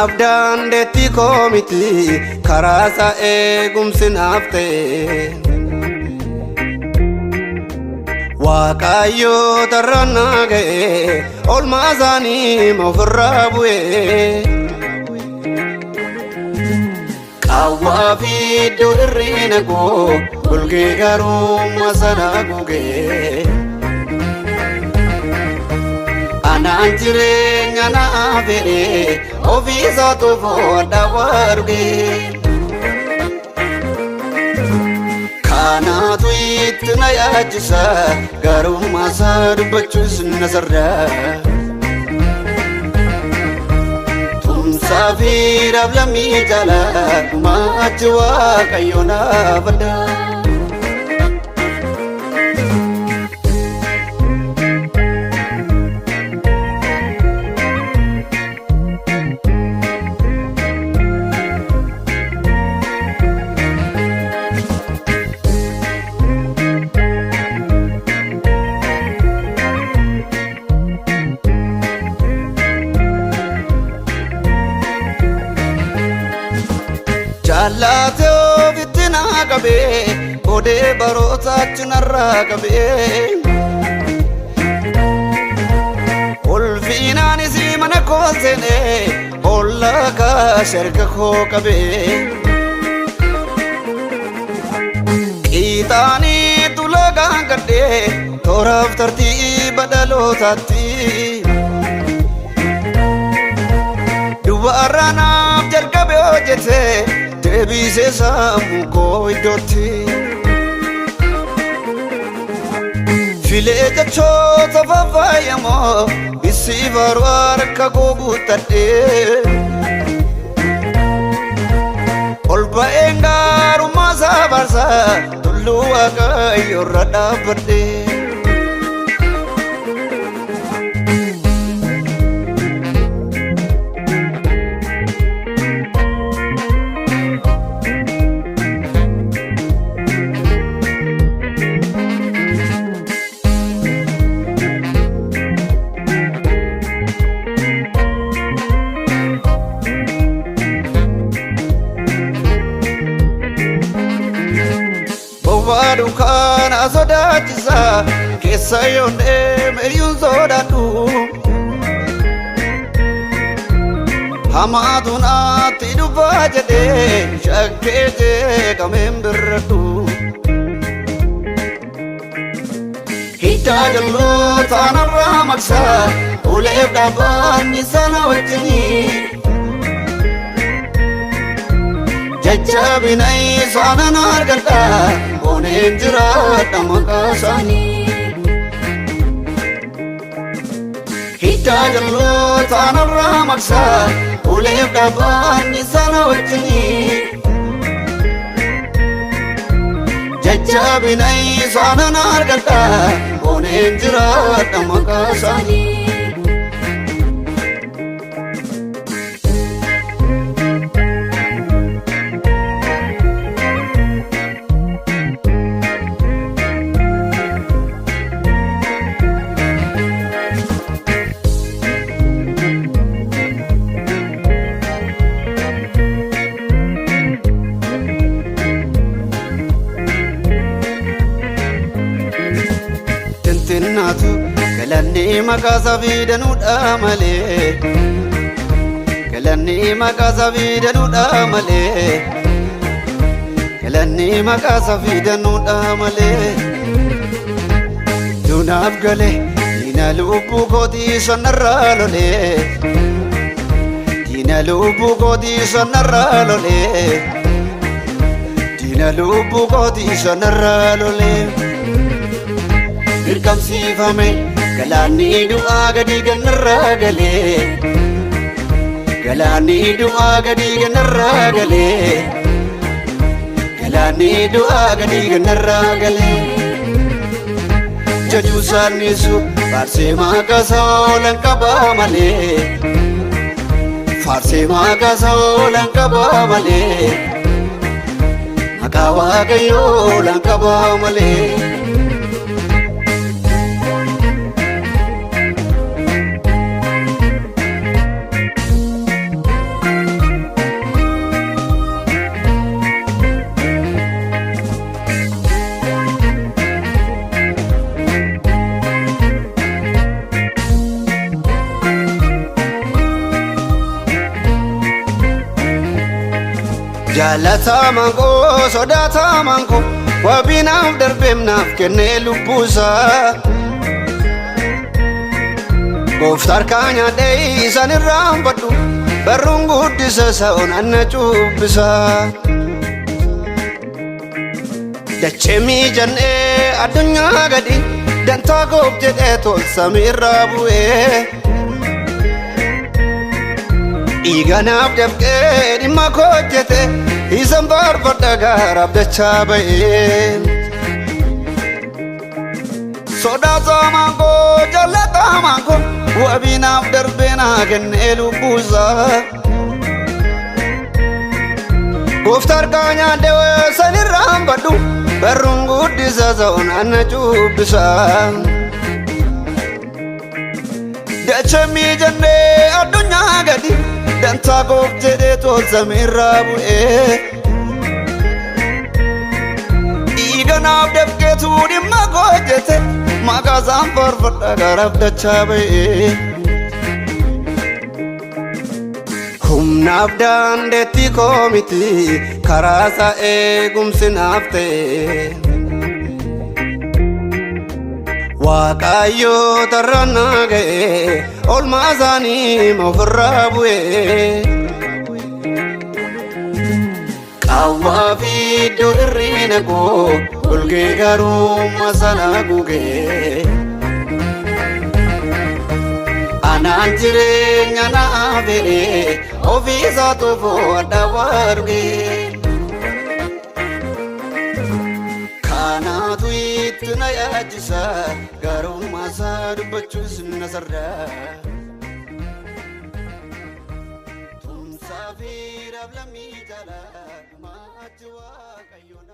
Naafdaan deetti koomiti karaa sa'ee gumsi naafte Waaqayyoo tarraannaa ga'e olmaa isaanii ofirraa bu'e Qawwaa fi iddoo hir'ina koo golgee garummaa sana gugee Anaan jireenya naa fedhe ofiisaa tofoo adda wargee Kanaatu itti na yaachisa garummaa isaa dubbachuus na sardaa Tumsaa fi dhablamii jaalaa maachi Waaqayyoo naaf addaa Jaallatee ofitti naa qabee odee barootaatti narraa qabee Ulfinaanis mana koo seenee ollaa kaashe harka koo qabee Qiixaanii tulagaan gadhee tooraaf tartiiba dhalootaatti Dubarraa naaf jalqabe hojjetee Deebisee sammuu koo iddootti Filee jechoota faffaayamoo isii baruu harka koo guuttadhee Ol ba'een gaarummaa isaa barsaa tulluu Waaqayyoo irra dhaabbadhee Dukkana sodaachisa keessa yoon deeme iyyuu sodaadhu Hamaatu naatti dhufaa jedhee shakkee jeeqameen birradhu Hiddaa jalloota narraa maqsaa uleef dhaabbanni sana wajjinii Jajjabina isaanan argadha Oneen jiraadha maqaa isaanii Hiddaa jalloota narraa maqsaa uleef dhaabbanni sana wajjinii Jajjabina isaanan argadha Oneen jiraadha maqaa isaanii Tinnaatu galanni maqaa isaa fidanuudha malee Galanni maqaa isaa fidanuudha malee Galanni maqaa isaa fidanuudha malee Dunaaf galee diina lubbuu kootii sanarraa lolee Diina lubbuu kootii sanarraa lolee Diina lubbuu kootii sanarraa lolee Dirqamsiifame galaanni du'aa gadi ganarraa galee Galaanni du'aa gadi ganarraa galee Galaanni du'aa gadi ganarraa galee Jajuu saannisu faarsee maqaa isaa oolan qabaa malee Faarsee maqaa isaa oolan qabaa malee Maqaa Waaqayyoo oolan qabaa malee Jaalatamaan koo sodaatamaan koo wabiinaaf darbeemnaaf kennee lubbuusaa Gooftaa harkaa nyaadhee isaan irraan badhu barruun guddisa sa'oon anna cuubbisa Dachee miijannee addunyaa gadi dantaa goof jedhee tol samiirraa bu'ee Dhiiganaaf dafqee dhimma koo hojjete isan barbaadha gaaraaf dachaa ba'ee Sodaatamaan koo jaalatamaan koo wabiinaaf darbee naa kennee lubbuusaa Gooftaa harkaa nyaadhee san irraan badhu barruun guddisa sa'oon anna cuubbisa Dachee miijannee addunyaa gadi dantaa goof jedhee tol samiirraa bu'ee Dhiiganaaf dafqeetu dhimma koo hojjete maqaasaan farfadha gaaraaf dachaa ba'ee Humnaaf dandeettii koo miti karaa isaa eegumsi naaf ta'e Waaqayyoo tarraan naa ga'e oolmaa isaanii ofirraa bu'ee Qawwaa fi iddoo hir'ina koo golgee gaarummaa sana gugee Anaan jireenya naa fedhee ofiisaa tofoo adda wargee Kanaatu itti na yaachisa gaarummaa isaa dubbachuus na sardaa Tumsaa fi dhaablamii jaalaa maachi Waaqayyoon